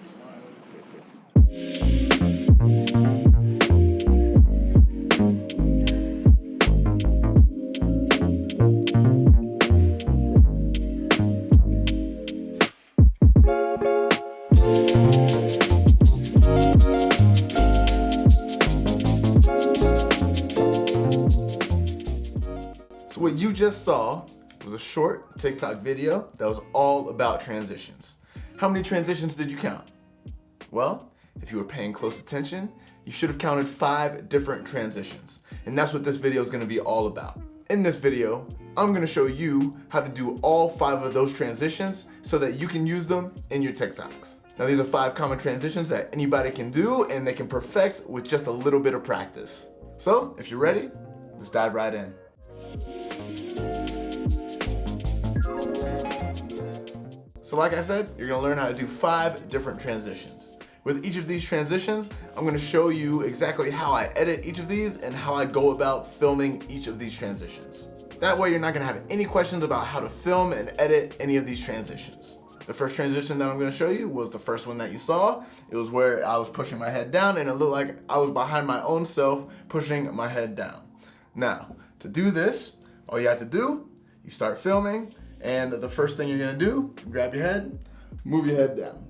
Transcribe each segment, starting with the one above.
So what you just saw was a short TikTok video that was all about transitions. How many transitions did you count? Well, if you were paying close attention, you should have counted 5 different transitions. And that's what this video is going to be all about. In this video, I'm going to show you how to do all 5 of those transitions so that you can use them in your TikToks. Now these are 5 common transitions that anybody can do and they can perfect with just a little bit of practice. So if you're ready, let's dive right in. So like I said, you're gonna learn how to do 5 different transitions. With each of these transitions, I'm gonna show you exactly how I edit each of these and how I go about filming each of these transitions. That way you're not gonna have any questions about how to film and edit any of these transitions. The first transition that I'm gonna show you was the first one that you saw. It was where I was pushing my head down and it looked like I was behind my own self pushing my head down. Now, to do this, all you have to do, you start filming, and the first thing you're gonna do, grab your head, move your head down.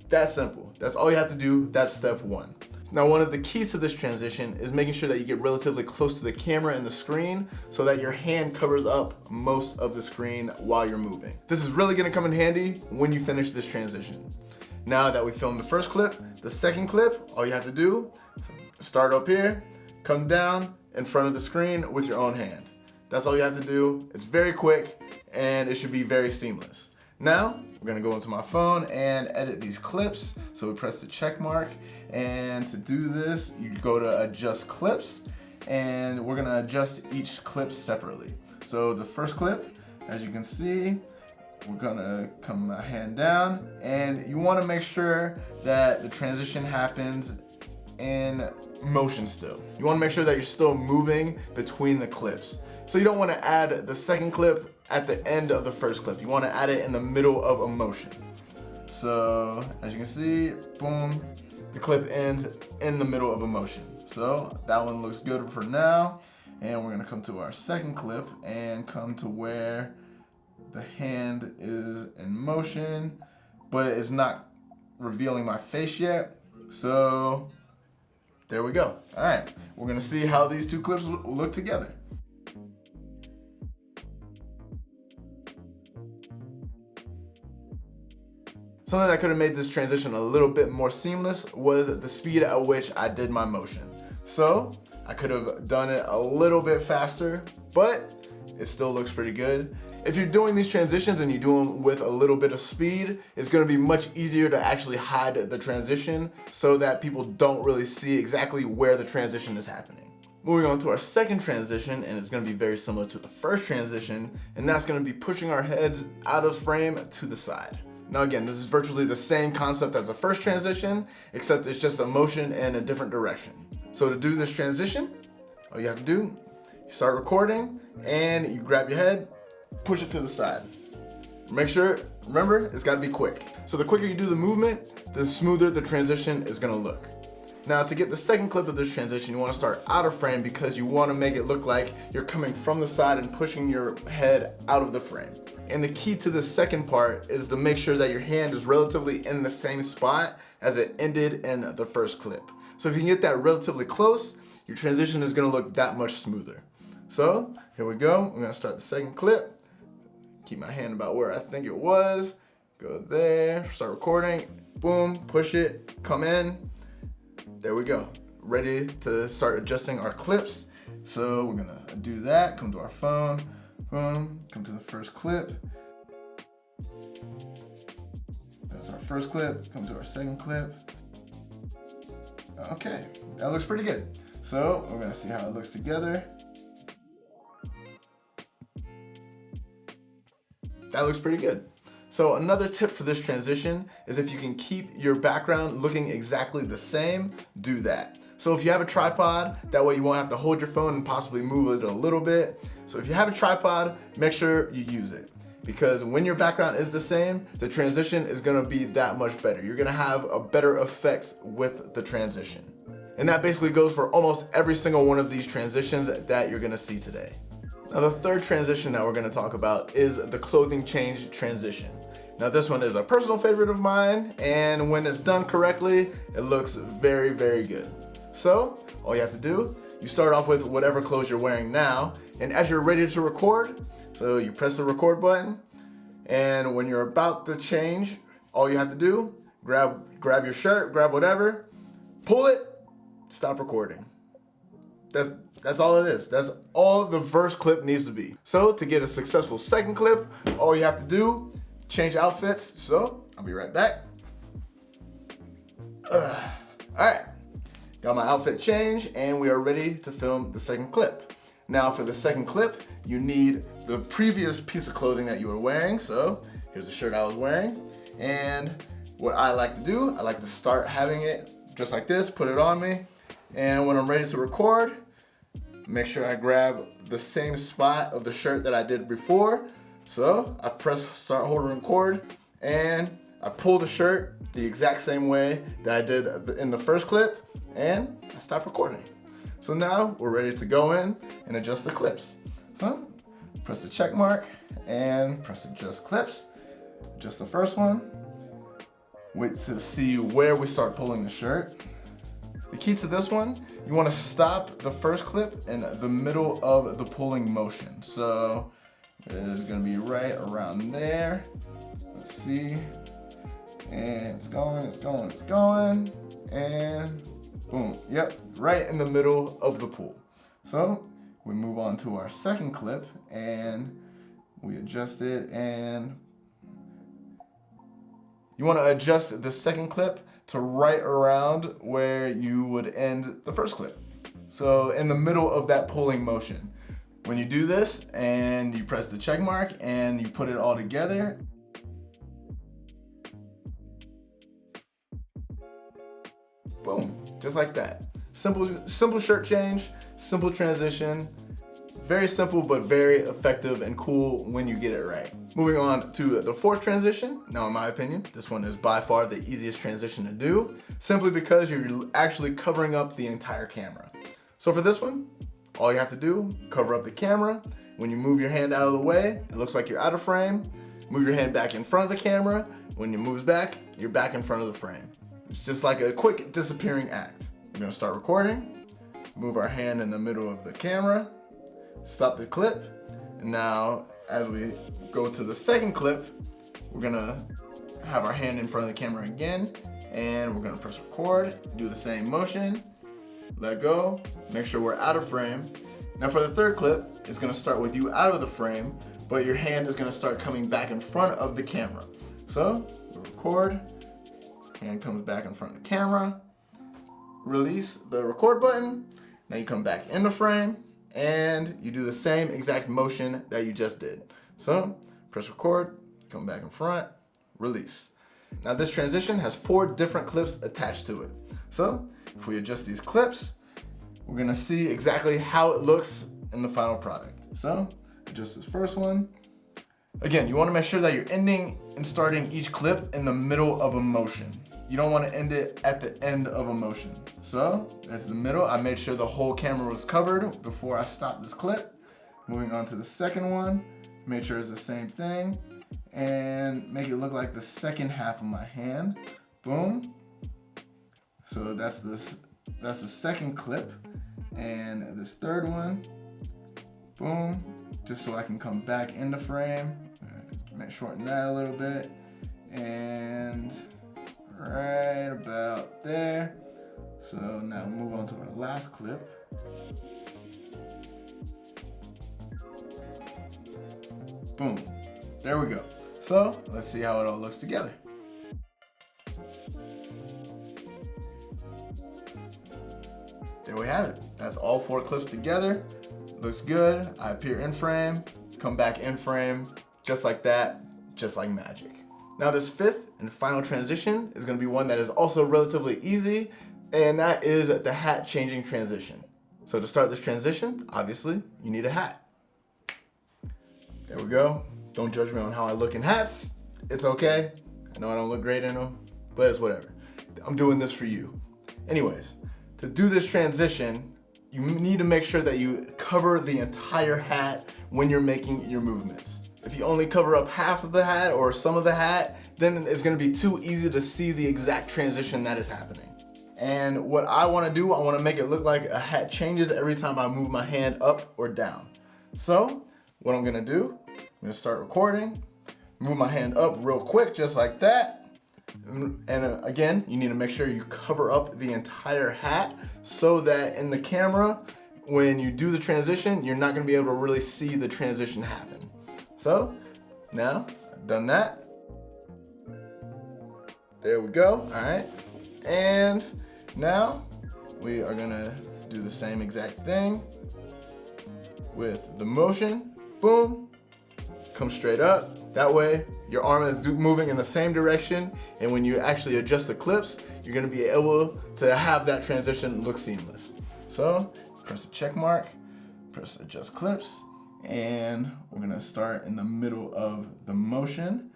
That's simple. That's all you have to do. That's step 1. Now, one of the keys to this transition is making sure that you get relatively close to the camera and the screen so that your hand covers up most of the screen while you're moving. This is really gonna come in handy when you finish this transition. Now that we filmed the first clip, the second clip, all you have to do, start up here, come down in front of the screen with your own hand. That's all you have to do. It's very quick and it should be very seamless. Now, we're gonna go into my phone and edit these clips. So we press the check mark, and to do this, you go to adjust clips, and we're gonna adjust each clip separately. So the first clip, as you can see, we're gonna come my hand down, and you wanna make sure that the transition happens in motion still. You wanna make sure that you're still moving between the clips. So you don't wanna add the second clip at the end of the first clip. You wanna add it in the middle of a motion. So as you can see, boom, the clip ends in the middle of a motion. So that one looks good for now. And we're gonna come to our second clip and come to where the hand is in motion, but it's not revealing my face yet. So there we go. All right, we're gonna see how these 2 clips look together. Something that could have made this transition a little bit more seamless was the speed at which I did my motion. So I could have done it a little bit faster, but it still looks pretty good. If you're doing these transitions and you do them with a little bit of speed, it's gonna be much easier to actually hide the transition so that people don't really see exactly where the transition is happening. Moving on to our second transition, and it's gonna be very similar to the first transition, and that's gonna be pushing our heads out of frame to the side. Now again, this is virtually the same concept as the first transition, except it's just a motion in a different direction. So to do this transition, all you have to do, you start recording and you grab your head, push it to the side. Remember, it's gotta be quick. So the quicker you do the movement, the smoother the transition is gonna look. Now to get the second clip of this transition, you wanna start out of frame because you wanna make it look like you're coming from the side and pushing your head out of the frame. And the key to the second part is to make sure that your hand is relatively in the same spot as it ended in the first clip. So if you can get that relatively close, your transition is gonna look that much smoother. So here we go, we're gonna start the second clip. Keep my hand about where I think it was. Go there, start recording, boom, push it, come in. There we go, ready to start adjusting our clips. So we're gonna do that, come to our phone, boom, come to the first clip. That's our first clip, come to our second clip. Okay, that looks pretty good. So we're gonna see how it looks together. That looks pretty good. So another tip for this transition is if you can keep your background looking exactly the same, do that. So if you have a tripod, that way you won't have to hold your phone and possibly move it a little bit. So if you have a tripod, make sure you use it. because when your background is the same, the transition is gonna be that much better. You're gonna have a better effects with the transition. And that basically goes for almost every single one of these transitions that you're gonna see today. Now the third transition that we're gonna talk about is the clothing change transition. Now this one is a personal favorite of mine, and when it's done correctly, it looks very, very good. So all you have to do, you start off with whatever clothes you're wearing now, and as you're ready to record, so you press the record button, and when you're about to change, all you have to do, grab your shirt, grab whatever, pull it, stop recording. That's all it is. That's all the first clip needs to be. So to get a successful second clip, all you have to do, change outfits. So I'll be right back. All right, got my outfit changed and we are ready to film the second clip. Now for the second clip, you need the previous piece of clothing that you were wearing. So here's the shirt I was wearing. And what I like to do, I like to start having it just like this, put it on me. And when I'm ready to record, make sure I grab the same spot of the shirt that I did before. So I press start, hold, and record, and I pull the shirt the exact same way that I did in the first clip, and I stop recording. So now we're ready to go in and adjust the clips. So press the check mark and press adjust clips. Just the first one. Wait to see where we start pulling the shirt. The key to this one, you want to stop the first clip in the middle of the pulling motion. So it is going to be right around there. Let's see. And it's going, it's going, it's going. And boom. Yep, right in the middle of the pull. So we move on to our second clip and we adjust it, and you want to adjust the second clip to right around where you would end the first clip. So in the middle of that pulling motion. When you do this and you press the check mark and you put it all together, boom, just like that. Simple shirt change, simple transition, very simple but very effective and cool when you get it right. Moving on to the fourth transition. Now in my opinion, this one is by far the easiest transition to do, simply because you're actually covering up the entire camera. So for this one, all you have to do, cover up the camera. When you move your hand out of the way, it looks like you're out of frame. Move your hand back in front of the camera. When it moves back, you're back in front of the frame. It's just like a quick disappearing act. We're gonna start recording, move our hand in the middle of the camera, stop the clip, and now as we go to the second clip, we're gonna have our hand in front of the camera again, and we're gonna press record, do the same motion, let go, make sure we're out of frame. Now for the third clip, it's gonna start with you out of the frame, but your hand is gonna start coming back in front of the camera. So, we record, hand comes back in front of the camera, release the record button, now you come back in the frame, and you do the same exact motion that you just did. So, press record, come back in front, release. Now this transition has 4 different clips attached to it. So, if we adjust these clips, we're gonna see exactly how it looks in the final product. So, adjust this first one. Again, you wanna make sure that you're ending and starting each clip in the middle of a motion. You don't wanna end it at the end of a motion. So, that's the middle. I made sure the whole camera was covered before I stopped this clip. Moving on to the second one, make sure it's the same thing, and make it look like the second half of my hand. Boom. So that's the second clip. And this third one, boom, just so I can come back in the frame. Shorten that a little bit, and right about there. So now move on to our last clip. Boom, there we go. So let's see how it all looks together. There we have it. That's all 4 clips together. Looks good. I appear in frame, come back in frame, just like that, just like magic. Now this 5th and final transition is gonna be one that is also relatively easy, and that is the hat changing transition. So to start this transition, obviously, you need a hat. There we go. Don't judge me on how I look in hats. It's okay. I know I don't look great in them, but it's whatever. I'm doing this for you. Anyways, to do this transition, you need to make sure that you cover the entire hat when you're making your movements. If you only cover up half of the hat or some of the hat, then it's gonna be too easy to see the exact transition that is happening. And what I wanna do, I wanna make it look like a hat changes every time I move my hand up or down. So, what I'm gonna do, I'm gonna start recording, move my hand up real quick, just like that. And again, you need to make sure you cover up the entire hat so that in the camera, when you do the transition, you're not gonna be able to really see the transition happen. So, now I've done that. There we go, all right. And now we are gonna do the same exact thing with the motion. Boom, come straight up. That way, your arm is moving in the same direction, and when you actually adjust the clips, you're gonna be able to have that transition look seamless. So, press the check mark, press adjust clips, and we're gonna start in the middle of the motion.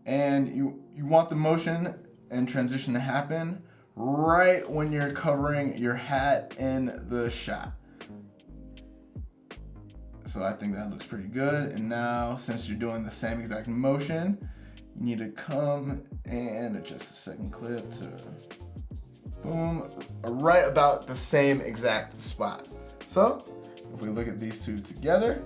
And you want the motion and transition to happen right when you're covering your hat in the shot. So I think that looks pretty good. And now, since you're doing the same exact motion, you need to come and adjust the second clip to boom, right about the same exact spot. So if we look at these two together,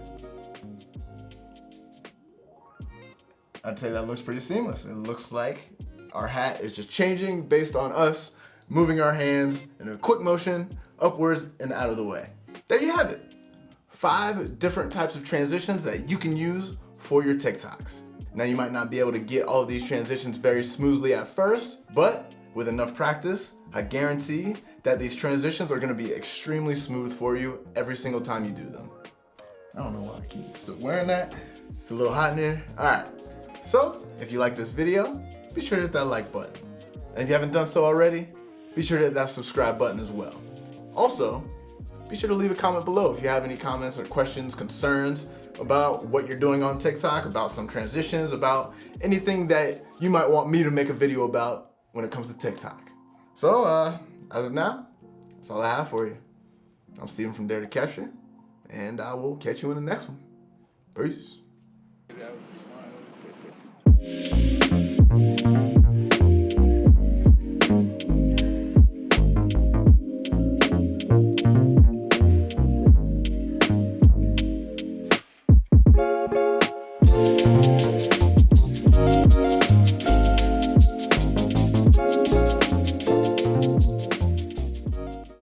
I'd say that looks pretty seamless. It looks like our hat is just changing based on us moving our hands in a quick motion upwards and out of the way. There you have it. 5 different types of transitions that you can use for your TikToks. Now you might not be able to get all of these transitions very smoothly at first, but with enough practice, I guarantee that these transitions are gonna be extremely smooth for you every single time you do them. I don't know why I keep still wearing that. It's a little hot in here. All right, so if you like this video, be sure to hit that like button. And if you haven't done so already, be sure to hit that subscribe button as well. Also, be sure to leave a comment below if you have any comments or questions, concerns about what you're doing on TikTok, about some transitions, about anything that you might want me to make a video about when it comes to TikTok. So, as of now, that's all I have for you. I'm Steven from Dare to Capture, and I will catch you in the next one. Peace.